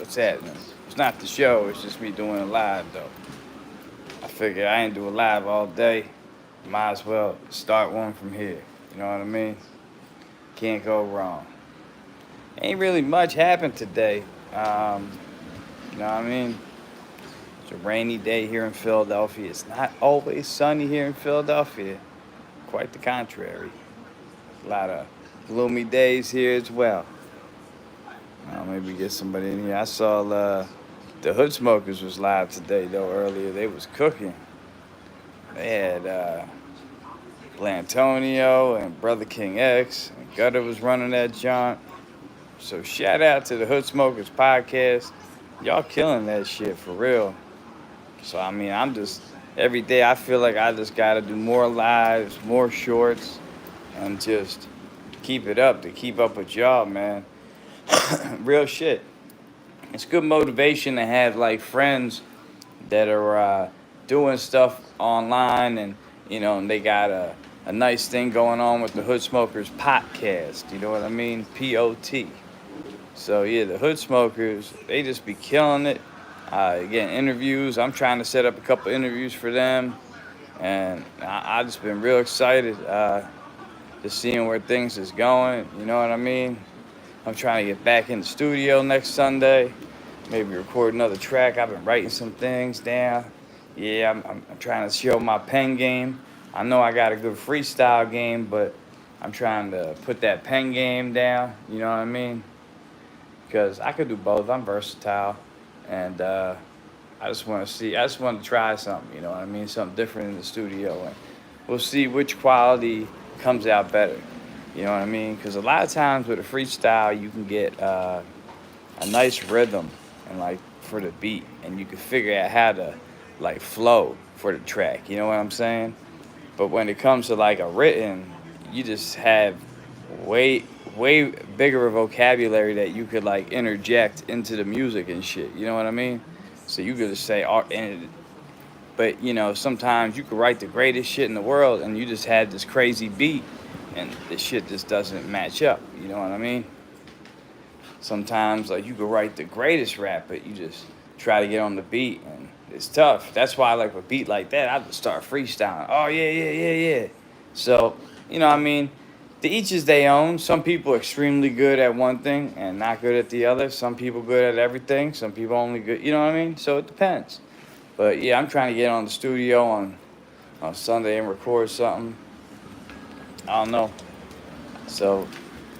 what's happening? It's not the show, it's just me doing it live, though. I figured I ain't do it live all day. Might as well start one from here. You know what I mean? Can't go wrong. Ain't really much happened today. You know what I mean? It's a rainy day here in Philadelphia. It's not always sunny here in Philadelphia. Quite the contrary. A lot of gloomy days here as well. Maybe get somebody in here. I saw the Hood Smokers was live today though earlier. They was cooking. They had Blantonio and Brother King X. And Gutter was running that jaunt. So shout out to the Hood Smokers podcast. Y'all killing that shit for real. So I mean, I'm just every day I feel like I just gotta do more lives, more shorts, and just keep it up to keep up with y'all, man. Real shit. It's good motivation to have like friends that are doing stuff online, and and they got a nice thing going on with the Hood Smokers podcast. You know what I mean? POT. So yeah, the Hood Smokers, they just be killing it. Getting interviews. I'm trying to set up a couple interviews for them, and I just been real excited just seeing where things is going. You know what I mean? I'm trying to get back in the studio next Sunday, maybe record another track. I've been writing some things down. Yeah, I'm trying to show my pen game. I know I got a good freestyle game, but I'm trying to put that pen game down. You know what I mean? Because I could do both. I'm versatile, and I just want to try something. You know what I mean? Something different in the studio, and we'll see which quality comes out better. You know what I mean? Because a lot of times with a freestyle, you can get a nice rhythm and like for the beat, and you can figure out how to like flow for the track. You know what I'm saying? But when it comes to like a written, you just have way bigger a vocabulary that you could like interject into the music and shit. You know what I mean? So you could just say, but sometimes you could write the greatest shit in the world, and you just had this crazy beat, and the shit just doesn't match up. You know what I mean? Sometimes like you could write the greatest rap, but you just try to get on the beat, and it's tough. That's why like a beat like that, I just start freestyling. Oh yeah. So I mean, to each is their own. Some people are extremely good at one thing and not good at the other. Some people good at everything. Some people only good. You know what I mean? So it depends. But yeah, I'm trying to get on the studio on Sunday and record something. I don't know. So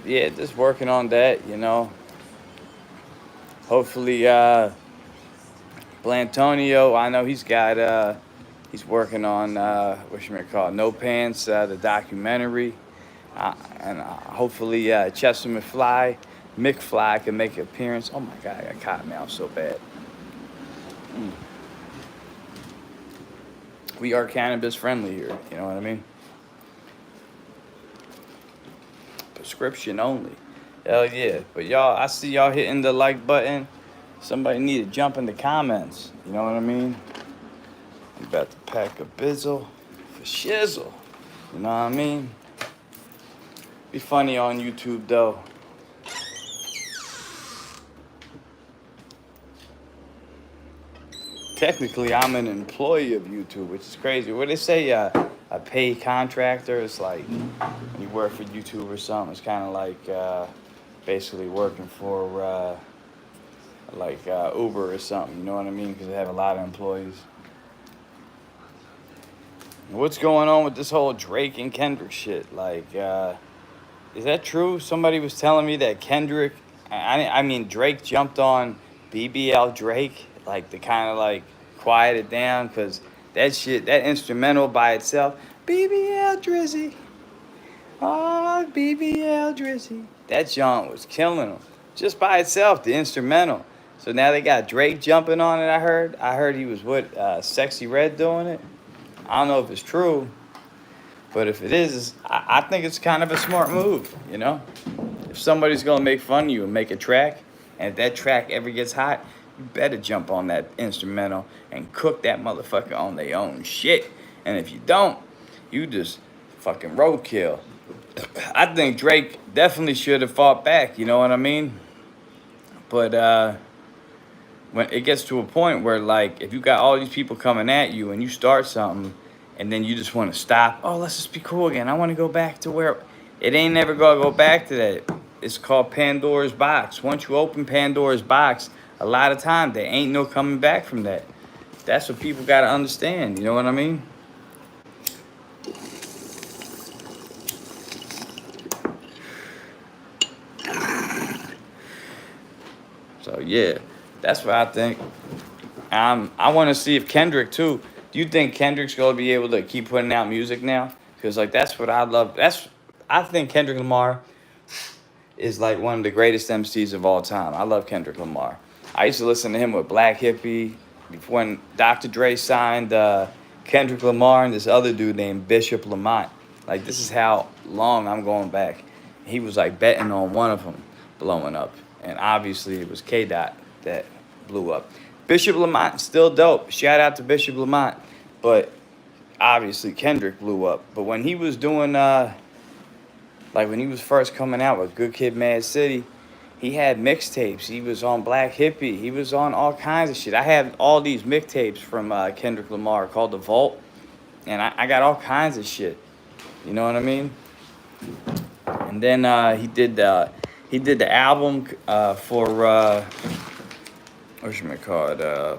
yeah, just working on that. Hopefully, Blantonio. I know he's working on No Pants, the documentary. And hopefully Chestermcfly, McFly can make an appearance. Oh my God, I got cotton mouth so bad. We are cannabis friendly here. You know what I mean? Prescription only. Hell yeah. But y'all, I see y'all hitting the like button. Somebody need to jump in the comments. You know what I mean? I'm about to pack a bizzle for shizzle. You know what I mean? Be funny on YouTube though. Technically, I'm an employee of YouTube, which is crazy. What they say, a paid contractor is like when you work for YouTube or something. It's kind of like basically working for Uber or something. You know what I mean? Because they have a lot of employees. What's going on with this whole Drake and Kendrick shit? Like, is that true? Somebody was telling me that Kendrick, I mean Drake jumped on BBL Drake, like to kind of like quiet it down, because that instrumental by itself, BBL Drizzy, oh BBL Drizzy, that jaunt was killing him just by itself, the instrumental. So now they got Drake jumping on it. I heard he was with Sexy Red doing it. I don't know if it's true, but if it is, I think it's kind of a smart move, If somebody's going to make fun of you and make a track, and if that track ever gets hot, you better jump on that instrumental and cook that motherfucker on their own shit. And if you don't, you just fucking roadkill. I think Drake definitely should have fought back, you know what I mean? But when it gets to a point where, like, if you got all these people coming at you and you start something and then you just want to stop, oh, let's just be cool again. I want to go back to where it ain't never going to go back to that. It's called Pandora's box. Once you open Pandora's box, a lot of time there ain't no coming back from that. That's what people got to understand. You know what I mean? So yeah, that's what I think. I want to see if Kendrick too. Do you think Kendrick's gonna be able to keep putting out music now? Because like that's what I love. I think Kendrick Lamar is like one of the greatest MCs of all time. I love Kendrick Lamar. I used to listen to him with Black Hippie when Dr. Dre signed Kendrick Lamar and this other dude named Bishop Lamont. Like this is how long I'm going back. He was like betting on one of them blowing up, and obviously it was K Dot that blew up. Bishop Lamont still dope. Shout out to Bishop Lamont, but obviously Kendrick blew up. But when he was doing like when he was first coming out with Good Kid, Mad City, he had mixtapes. He was on Black Hippie. He was on all kinds of shit. I have all these mixtapes from Kendrick Lamar called The Vault, and I got all kinds of shit. You know what I mean? And then he did the album for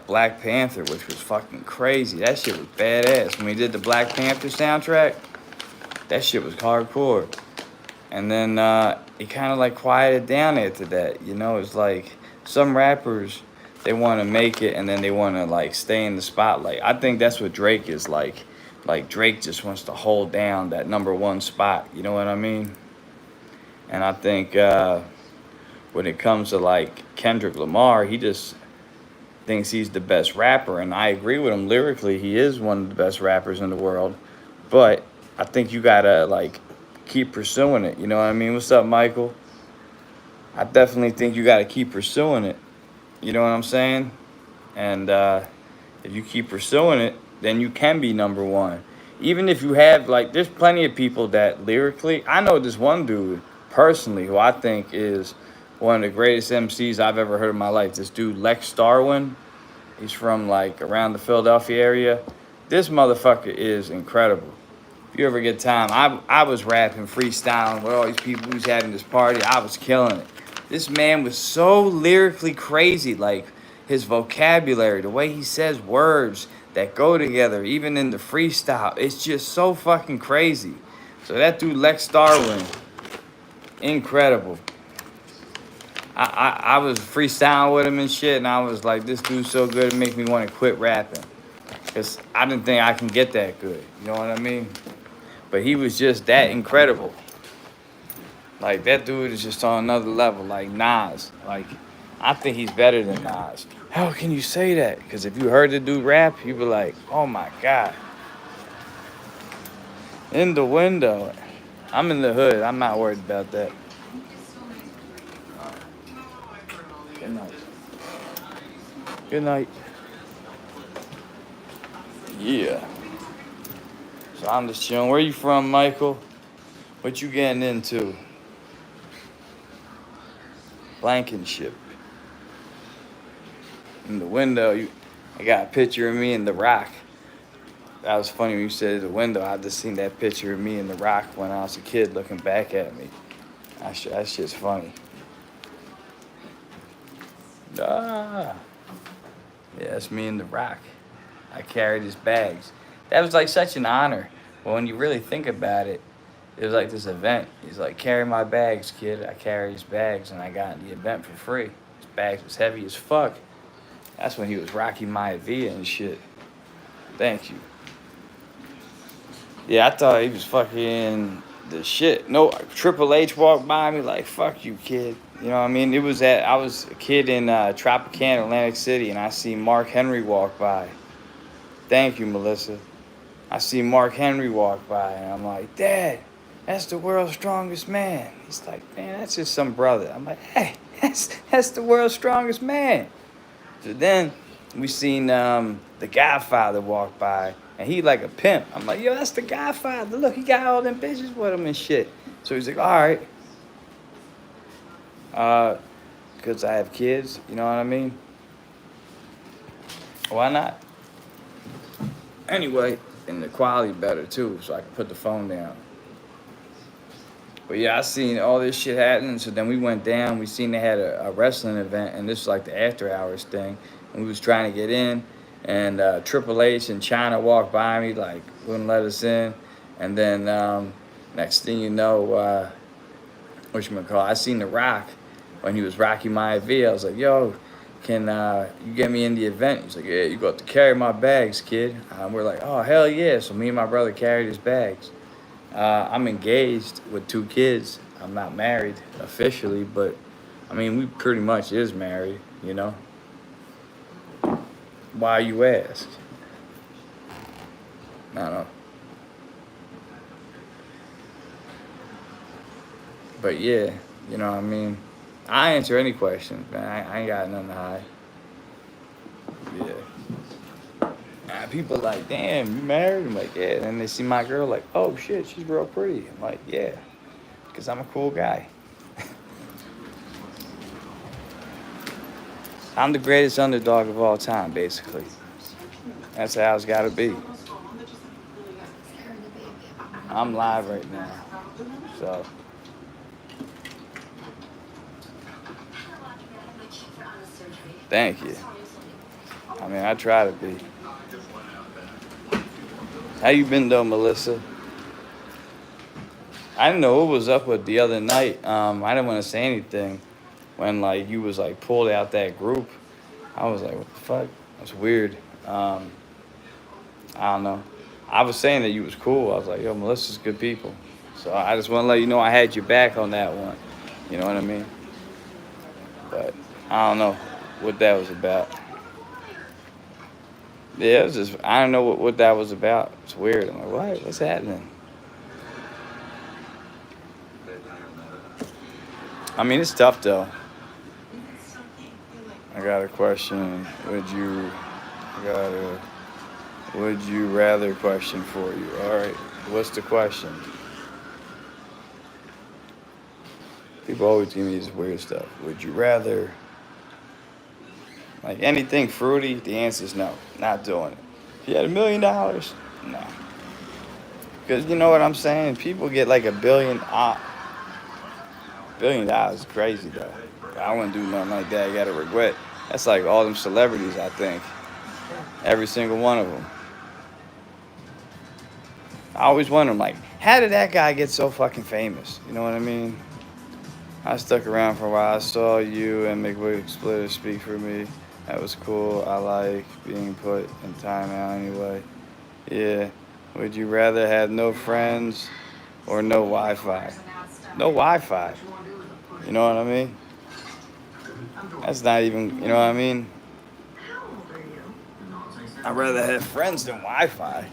Black Panther, which was fucking crazy. That shit was badass. When he did the Black Panther soundtrack, that shit was hardcore. And then he kind of like quieted down after that. You know, it's like some rappers, they want to make it and then they want to like stay in the spotlight. I think that's what Drake is like. Like Drake just wants to hold down that #1 spot. You know what I mean? And I think when it comes to like Kendrick Lamar, he just thinks he's the best rapper. And I agree with him lyrically. He is one of the best rappers in the world. But I think you got to like keep pursuing it. You know what I mean? What's up, Michael? I definitely think you got to keep pursuing it. You know what I'm saying? And if you keep pursuing it, then you can be #1. Even if you have, like, there's plenty of people that lyrically, I know this one dude personally who I think is one of the greatest MCs I've ever heard in my life. This dude, Lex Starwin. He's from, like, around the Philadelphia area. This motherfucker is incredible. If you ever get time, I was rapping, freestyling with all these people who's having this party. I was killing it. This man was so lyrically crazy, like his vocabulary, the way he says words that go together, even in the freestyle, it's just so fucking crazy. So that dude Lex Starwin, incredible. I was freestyling with him and shit, and I was like, this dude's so good, it makes me want to quit rapping. Because I didn't think I can get that good, you know what I mean? But he was just that incredible. Like, that dude is just on another level, like Nas. Like, I think he's better than Nas. How can you say that? Because if you heard the dude rap, you'd be like, oh my God. In the window. I'm in the hood. I'm not worried about that. Good night. Good night. Yeah. So I'm just chilling. Where you from, Michael? What you getting into? Blankenship. In the window, I got a picture of me and The Rock. That was funny when you said the window. I just seen that picture of me and The Rock when I was a kid looking back at me. That shit's funny. Ah. Yeah, that's me and The Rock. I carried his bags. That was like such an honor. But when you really think about it, it was like this event. He's like, carry my bags, kid. I carried his bags, and I got the event for free. His bags was heavy as fuck. That's when he was Rocky Maivia and shit. Thank you. Yeah, I thought he was fucking the shit. No, Triple H walked by me like, fuck you, kid. You know what I mean? I was a kid in Tropicana, Atlantic City, and I seen Mark Henry walk by. Thank you, Melissa. I see Mark Henry walk by, and I'm like, Dad, that's the world's strongest man. He's like, man, that's just some brother. I'm like, hey, that's the world's strongest man. So then we seen the Godfather walk by, and he like a pimp. I'm like, yo, that's the Godfather. Look, he got all them bitches with him and shit. So he's like, all right. Because I have kids, you know what I mean? Why not? Anyway, and the quality better too, so I can put the phone down. But yeah, I seen all this shit happening. So then we went down. We seen they had a wrestling event, and this was like the after hours thing. And we was trying to get in, and Triple H and China walked by me, like wouldn't let us in. And then next thing you know, whatchamacallit, I seen The Rock when he was Rocky Maivia. I was like, yo, can you get me in the event? He's like, yeah, you got to carry my bags, kid. We're like, oh, hell yeah. So me and my brother carried his bags. I'm engaged with 2 kids. I'm not married officially, but I mean, we pretty much is married, you know? Why you ask? I don't know. But yeah, you know what I mean? I answer any question, man. I ain't got nothing to hide. Yeah. People like, damn, you married? I'm like, yeah. And then they see my girl, like, oh shit, she's real pretty. I'm like, yeah, because I'm a cool guy. I'm the greatest underdog of all time, basically. That's how it's got to be. I'm live right now, so. Thank you. I mean, I try to be. How you been though, Melissa? I didn't know what was up with the other night. I didn't want to say anything when like you was like pulled out that group. I was like, what the fuck? That's weird. I don't know. I was saying that you was cool. I was like, yo, Melissa's good people. So I just want to let you know I had your back on that one. You know what I mean? But I don't know what that was about. Yeah, it was just, I don't know what that was about. It's weird. I'm like, what? What's happening? I mean, it's tough though. I got a question. Would you rather question for you? All right. What's the question? People always give me this weird stuff. Would you rather, like anything fruity? The answer is no. Not doing it. If you had $1 million, no. Because you know what I'm saying? People get like $1 billion. $1 billion is crazy though. I wouldn't do nothing like that. I gotta regret. That's like all them celebrities, I think. Every single one of them. I always wonder, like, how did that guy get so fucking famous? You know what I mean? I stuck around for a while. I saw you and McWick Splitter speak for me. That was cool. I like being put in timeout anyway. Yeah. Would you rather have no friends or no Wi-Fi? No Wi-Fi. You know what I mean? That's not even, you know what I mean? I'd rather have friends than Wi-Fi.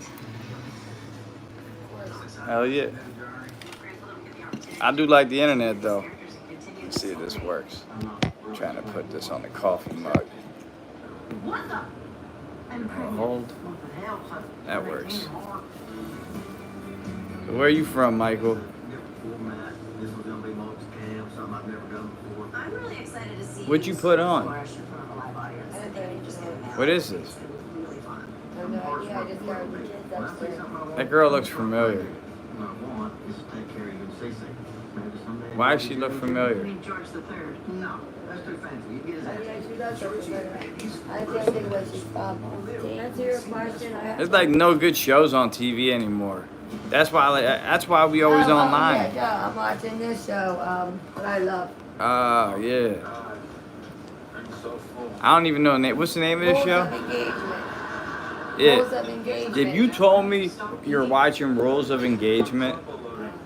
Hell yeah. I do like the internet though. Let's see if this works. I'm trying to put this on the coffee mug. Hold. That works. Where are you from, Michael? What'd you put on? What is this? That girl looks familiar. Why does she look familiar? There's like no good shows on TV anymore. That's why we always online. Yeah, I'm watching this show that I love. Oh, yeah. I don't even know the name. What's the name of this show? Rules of Engagement. If you told me you're watching Rules of Engagement,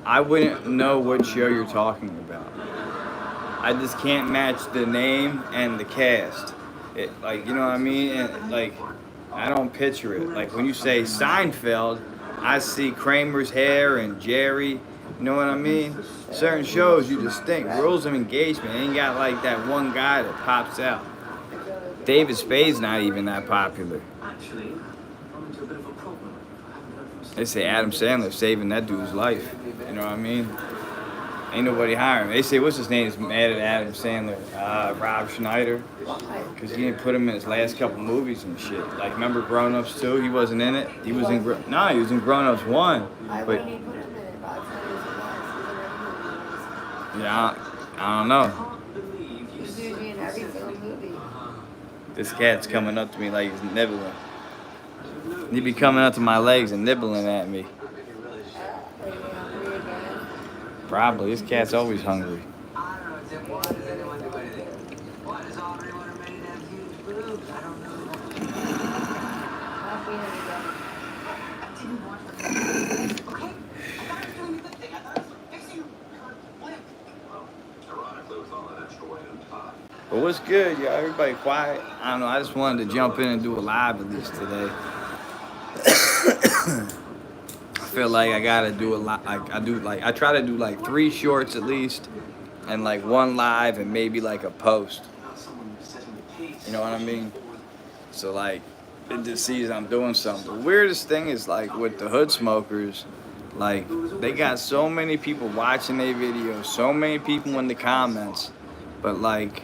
I wouldn't know what show you're talking about. I just can't match the name and the cast. Like, you know what I mean? And like, I don't picture it. Like when you say Seinfeld, I see Kramer's hair and Jerry. You know what I mean? Certain shows you just think Rules of Engagement ain't got like that one guy that pops out. David Spade's not even that popular. They say Adam Sandler saving that dude's life. You know what I mean? Ain't nobody hiring. They say, what's his name? Is mad at Adam Sandler, Rob Schneider, because he didn't put him in his last couple movies and shit. Like, remember Grown Ups 2? He wasn't in it. He was in he was in Grown Ups 1. But yeah, I don't know. He's usually in every single movie. This cat's coming up to me like he's nibbling. He be coming up to my legs and nibbling at me. Probably. This cat's always hungry. But what's good, y'all? Everybody quiet? I don't know. I just wanted to jump in and do a live at least today. I feel like I gotta do a lot. I try to do like 3 shorts at least, and like 1 live and maybe like a post. You know what I mean? So like, it just sees I'm doing something. The weirdest thing is like with the hood smokers, like they got so many people watching their videos, so many people in the comments, but like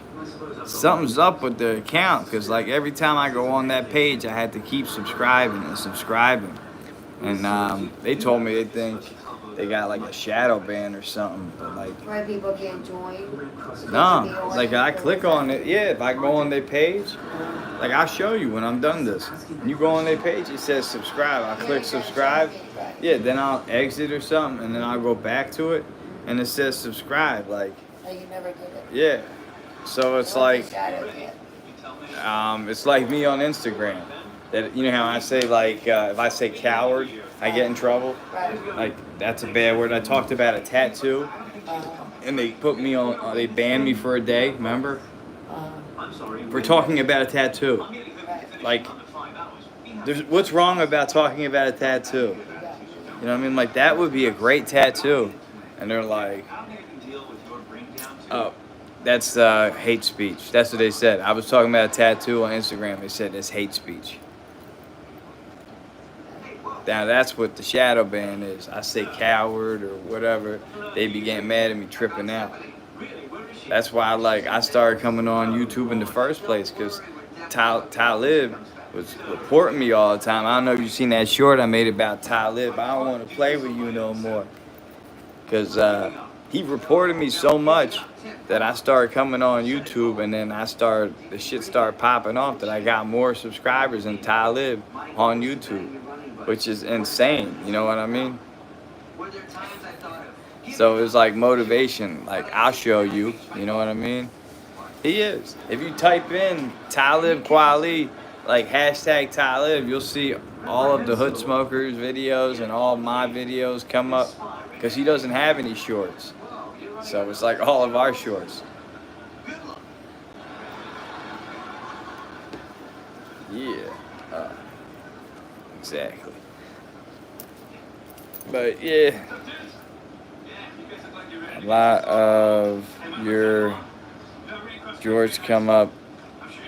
something's up with the account, because like every time I go on that page, I had to keep subscribing and subscribing. And they told me they think they got like a shadow ban or something, but like why people can't join? no, like I click on it. Yeah, if I go on their page, like I'll show you when I'm done this. When you go on their page, it says subscribe. I click subscribe. Yeah, then I'll exit or something, and then I'll go back to it, and it says subscribe. Like you never did it. yeah, so it's like it's like me on Instagram. That, you know how I say like if I say coward, I get in trouble. Like that's a bad word. I talked about a tattoo, and they put me on. They banned me for a day. Remember? For talking about a tattoo. Like, what's wrong about talking about a tattoo? You know what I mean? Like that would be a great tattoo, and they're like, oh, that's hate speech. That's what they said. I was talking about a tattoo on Instagram. They said it's hate speech. Now that's what the shadow ban is. I say coward or whatever, they be getting mad at me, tripping out. That's why I started coming on YouTube in the first place, because Talib was reporting me all the time. I don't know if you've seen that short I made about Talib. I don't want to play with you no more, because he reported me so much that I started coming on YouTube, and then the shit started popping off that I got more subscribers than Talib on YouTube, which is insane. You know what I mean? So it was like motivation. Like, I'll show you. You know what I mean? He is. If you type in Talib Kweli, like hashtag Talib, you'll see all of the hood smokers videos and all my videos come up, because he doesn't have any shorts. So it's like all of our shorts. Yeah. Exactly. But yeah, a lot of your shorts come up.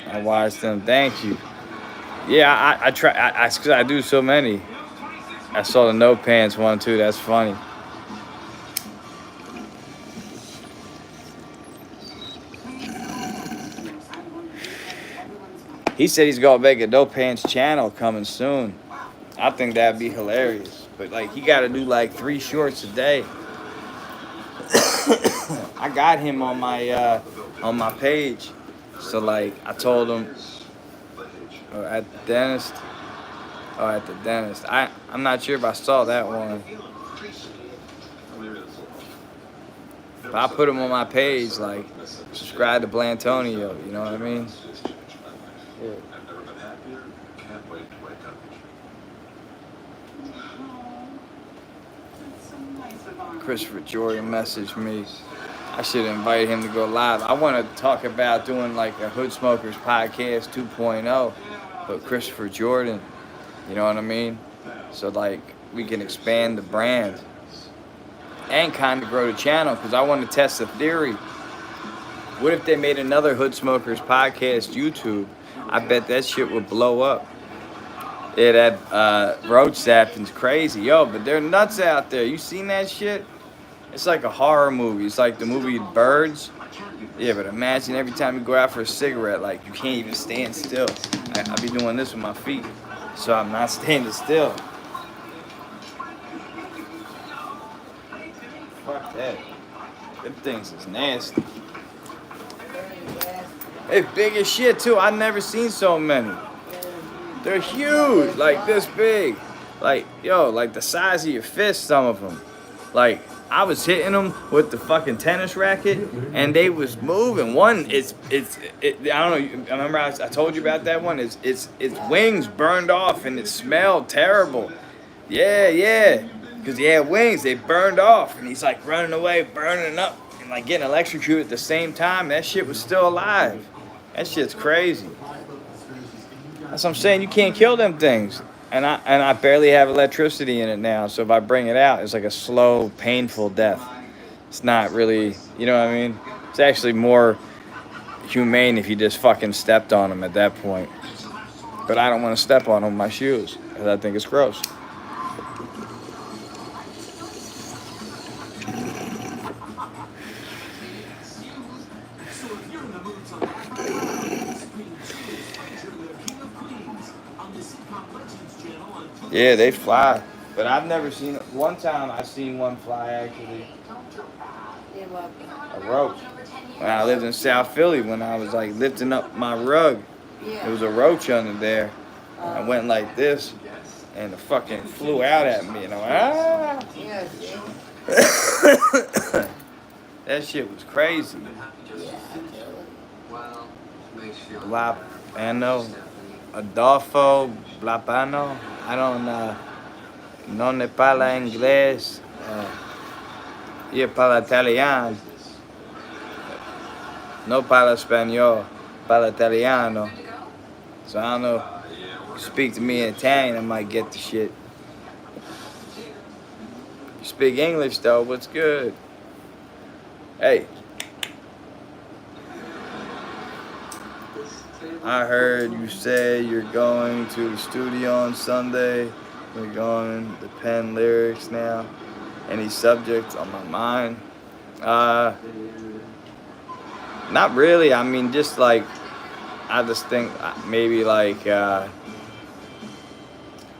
I watch them. Thank you. Yeah, I try. Cause I do so many. I saw the no pants one too. That's funny. He said he's gonna make a no pants channel coming soon. I think that'd be hilarious. But like, he gotta do like 3 shorts a day. I got him on my page. So like, I told him at the dentist. Oh, at the dentist. I'm not sure if I saw that one. But I put him on my page, like, subscribe to Blantonio, you know what I mean? Yeah. Christopher Jordan messaged me. I should invite him to go live. I want to talk about doing like a Hood Smokers podcast 2.0, but Christopher Jordan, you know what I mean? So like, we can expand the brand and kind of grow the channel, because I want to test the theory. What if they made another Hood Smokers podcast YouTube? I bet that shit would blow up. Yeah, that road sapping's crazy. Yo, but they're nuts out there. You seen that shit? It's like a horror movie. It's like the movie Birds. Yeah, but imagine every time you go out for a cigarette, like you can't even stand still. I be doing this with my feet, so I'm not standing still. Fuck that. Them things is nasty. It's big as shit too. I've never seen so many. They're huge, like this big. Like, yo, like the size of your fist, some of them. Like, I was hitting them with the fucking tennis racket, and they was moving. One, I don't know. I remember I told you about that one. Its wings burned off, and it smelled terrible. Yeah, because he had wings. They burned off, and he's like running away, burning up, and like getting electrocuted at the same time. That shit was still alive. That shit's crazy. That's what I'm saying. You can't kill them things. And I barely have electricity in it now, so if I bring it out, it's like a slow, painful death. It's not really, you know what I mean? It's actually more humane if you just fucking stepped on them at that point. But I don't want to step on them with my shoes, because I think it's gross. Yeah, they fly. But I've never seen it. One time I seen one fly actually. A roach. When I lived in South Philly, when I was like lifting up my rug, there was a roach under there. I went like this, and it fucking flew out at me, and I went, ah! That shit was crazy. Blapano, Adolfo Blapano. I don't non ne parla inglese, io parlo italiano, no parlo spagnolo, parlo italiano. So I don't know, you speak to me in Italian, I might get the shit. You speak English though, what's good? Hey. I heard you say you're going to the studio on Sunday. We're going to pen lyrics now. Any subjects on my mind? Not really. I mean, just like, I just think maybe like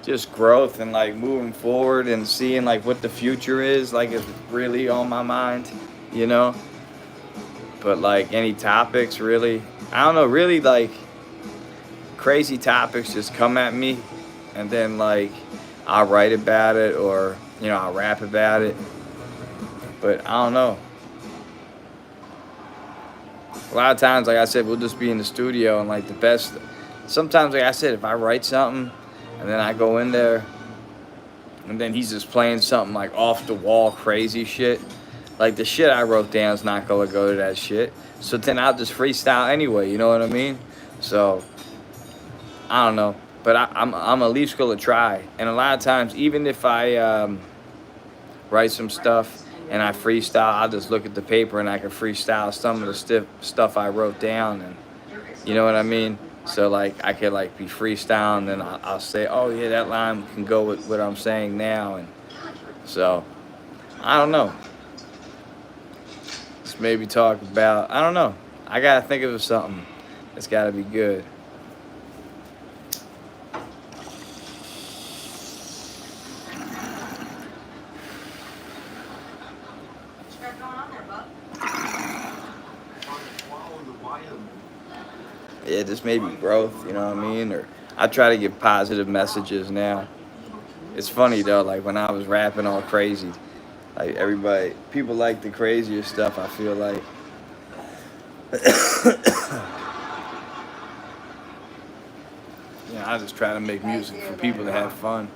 just growth and like moving forward and seeing like what the future is, like is really on my mind, you know? But like any topics really, I don't know, really like crazy topics just come at me, and then like I'll write about it, or you know, I'll rap about it. But I don't know. A lot of times, like I said, we'll just be in the studio, and like the best. Sometimes, like I said, if I write something, and then I go in there, and then he's just playing something like off the wall, crazy shit. Like the shit I wrote down is not gonna go to that shit. So then I'll just freestyle anyway. You know what I mean? So. I don't know, but I'm at least gonna try. And a lot of times, even if I write some stuff and I freestyle, I'll just look at the paper and I can freestyle some of the stuff I wrote down, and you know what I mean. So like I could like be freestyling, and I'll say, oh yeah, that line can go with what I'm saying now, and so I don't know. Let's maybe talk about, I don't know. I gotta think of something that's gotta be good. Yeah, just maybe growth, you know what I mean? Or I try to give positive messages now. It's funny though, like when I was rapping all crazy, like people like the crazier stuff, I feel like. I just try to make music for people to have fun.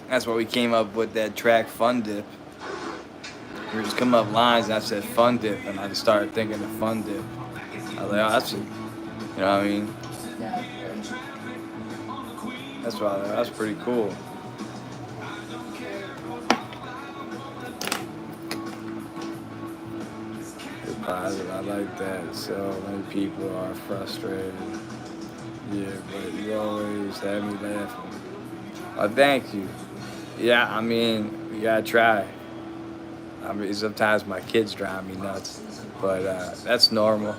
That's why we came up with that track Fun Dip. We were just coming up lines, and I said Fun Dip, and I just started thinking of Fun Dip. I was like, oh, that's, you know what I mean? That's why that's pretty cool. Good positive, I like that. So many people are frustrated. Yeah, but you always have me laughing. Oh, thank you. Yeah, I mean, you gotta try. I mean, sometimes my kids drive me nuts, but that's normal.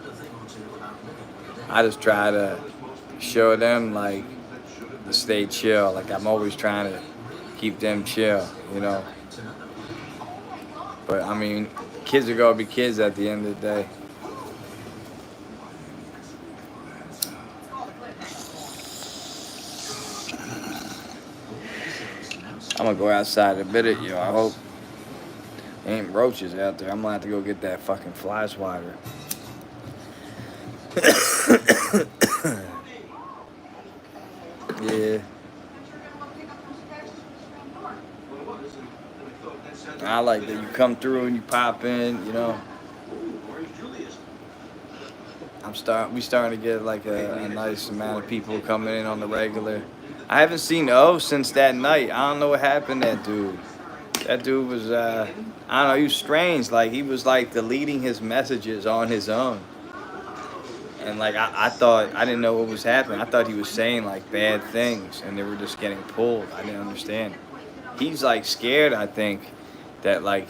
I just try to show them like to stay chill. Like I'm always trying to keep them chill, you know. But I mean, kids are gonna be kids at the end of the day. I'm gonna go outside in a minute, yo. I hope there ain't roaches out there. I'm gonna have to go get that fucking fly swatter. Yeah. I like that you come through and you pop in, you know. We starting to get like a nice amount of people coming in on the regular. I haven't seen O since that night. I don't know what happened to that dude. That dude was I don't know, he was strange. Like he was like deleting his messages on his own. And like I thought I didn't know what was happening. I thought he was saying like bad things and they were just getting pulled. I didn't understand. He's like scared, I think, that like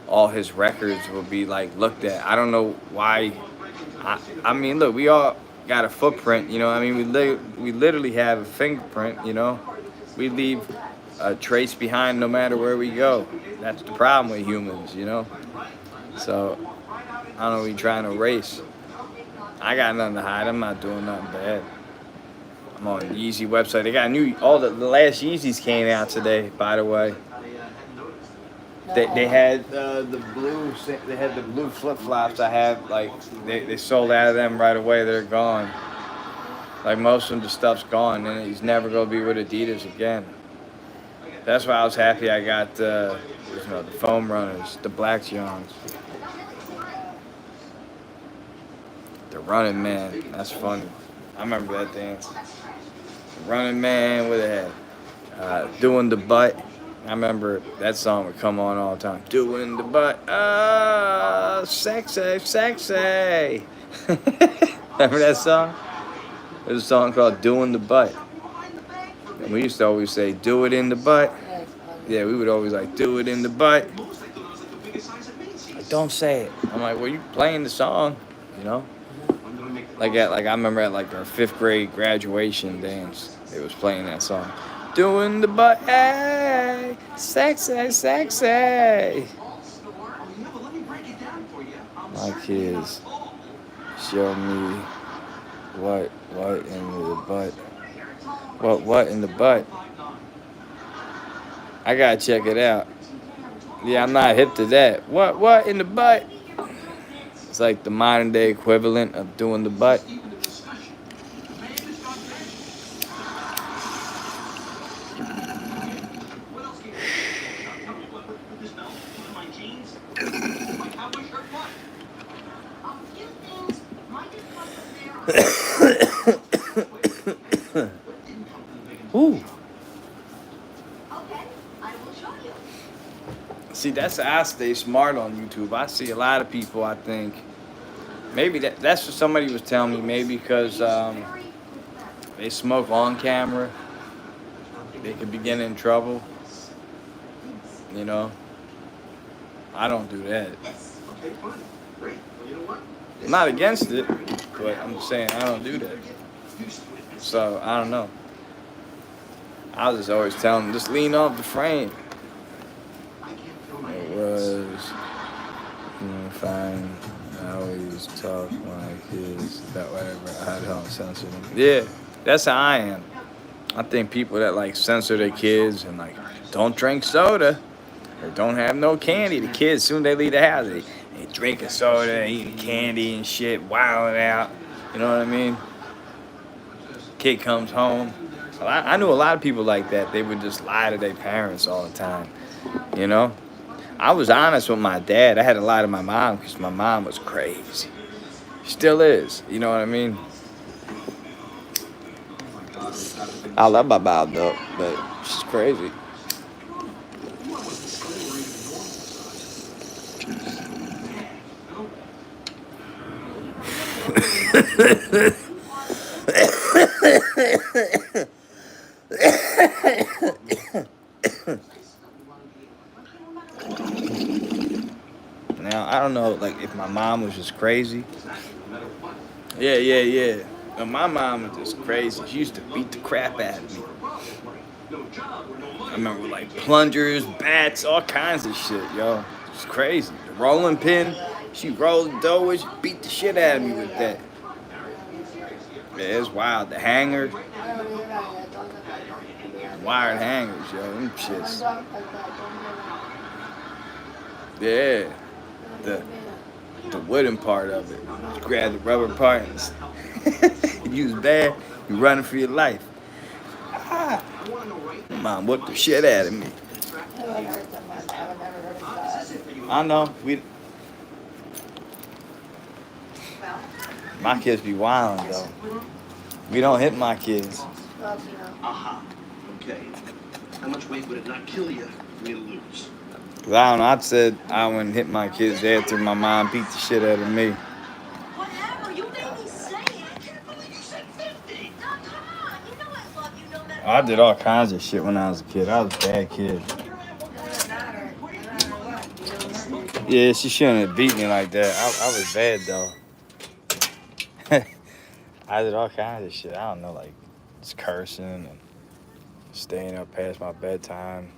all his records will be like looked at. I don't know why. I mean, look, we all got a footprint, you know. I mean, we literally have a fingerprint, you know. We leave a trace behind no matter where we go. That's the problem with humans, you know. So I don't know what you're trying to erase. I got nothing to hide. I'm not doing nothing bad. I'm on the Yeezy website. They got all the last Yeezys came out today, by the way. They had the blue flip flops. I have like they sold out of them right away. They're gone. Like most of the stuff's gone, and he's never gonna be with Adidas again. That's why I was happy I got the foam runners, the Black Johns, the Running Man. That's funny. I remember that dance. Running Man with a head, doing the butt. I remember that song would come on all the time. Doing the butt, sexy, sexy. Remember that song? There's a song called "Doing the Butt," and we used to always say, "Do it in the butt." Yeah, we would always like, "Do it in the butt." Like, don't say it. I'm like, well, you playing the song, you know? Like I remember at like our 5th grade graduation dance, they was playing that song. Doing the butt, hey, sexy, sexy. My kids show me what in the butt. What in the butt? I gotta check it out. Yeah, I'm not hip to that. What in the butt? It's like the modern day equivalent of doing the butt. Ooh. See, that's I stay smart on YouTube. I see a lot of people, I think. Maybe that's what somebody was telling me. Maybe because they smoke on camera, they could be getting in trouble. You know? I don't do that. I'm not against it, but I'm just saying I don't do that. So, I don't know. I was just always telling them, just lean off the frame. It was, fine. I always talk to my kids about whatever I don't censor them. Yeah, that's how I am. I think people that like censor their kids and like don't drink soda or don't have no candy. The kids, soon they leave the house, they drinking soda, eating candy and shit, wilding out. You know what I mean? Kid comes home. Well, I knew a lot of people like that. They would just lie to their parents all the time. You know? I was honest with my dad. I had to lie to my mom because my mom was crazy. Still is. You know what I mean? I love my mom though, but she's crazy. my mom was just crazy. Yeah. And my mom was just crazy. She used to beat the crap out of me. I remember like plungers, bats, all kinds of shit, yo. It's crazy. The rolling pin, she rolled the dough with, she beat the shit out of me with that. Yeah, it's wild. The hanger, wired hangers, yo. Them shits. Yeah. The wooden part of it. You grab the rubber part and use bad, you running for your life. Ah. Mom whipped the shit out of me. I know. My kids be wildin' though. We don't hit my kids. Aha. Okay. How much weight would it not kill you for me to lose? Cause I don't know. I said I wouldn't hit my kids after my mom beat the shit out of me. Whatever, you made me say it. I can't believe you said 50. No, come on. You know I love you no matter I did all kinds of shit when I was a kid. I was a bad kid. Yeah, she shouldn't have beat me like that. I was bad though. I did all kinds of shit. I don't know, like just cursing and staying up past my bedtime.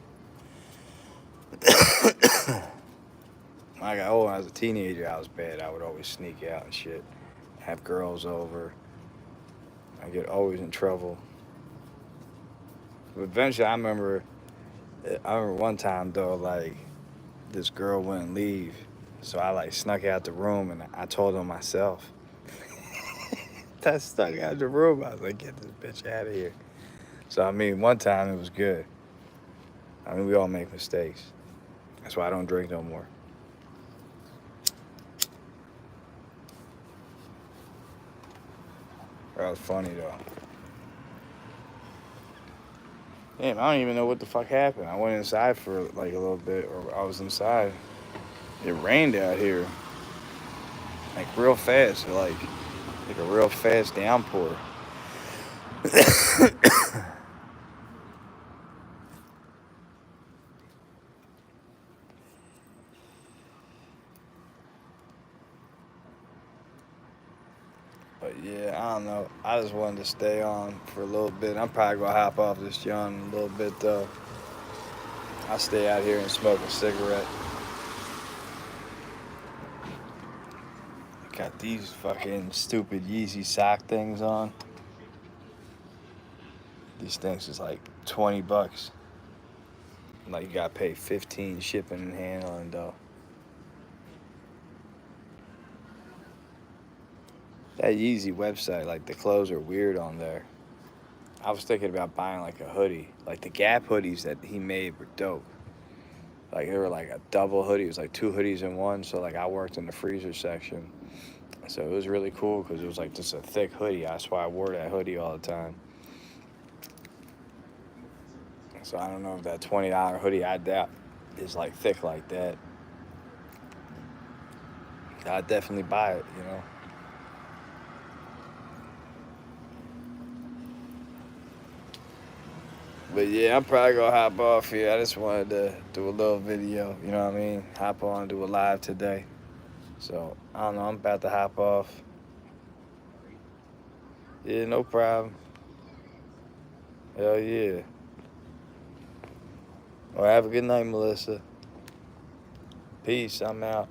When I got old, when I was a teenager, I was bad. I would always sneak out and shit. Have girls over. I get always in trouble. But eventually, I remember one time though, like this girl wouldn't leave, so I like snuck out the room and I told her myself. I stuck out the room. I was like, get this bitch out of here. So I mean, one time it was good. I mean, we all make mistakes. That's why I don't drink no more. That was funny though. Damn, I don't even know what the fuck happened. I went inside for like a little bit, or I was inside. It rained out here, like real fast, like a real fast downpour. But yeah, I don't know. I just wanted to stay on for a little bit. I'm probably gonna hop off this joint in a little bit though. I'll stay out here and smoke a cigarette. Got these fucking stupid Yeezy sock things on. These things is like $20. Like you gotta pay 15 shipping and handling though. That Yeezy website, like the clothes are weird on there. I was thinking about buying like a hoodie. Like the Gap hoodies that he made were dope. Like they were like a double hoodie. It was like two hoodies in one. So like I worked in the freezer section. So it was really cool because it was like just a thick hoodie. That's why I wore that hoodie all the time. So I don't know if that $20 hoodie, I doubt, is like thick like that. I'd definitely buy it, you know. But yeah, I'm probably gonna hop off here. I just wanted to do a little video, you know what I mean? Hop on, do a live today. So I don't know, I'm about to hop off. Yeah, no problem. Hell yeah. Well, have a good night, Melissa. Peace, I'm out.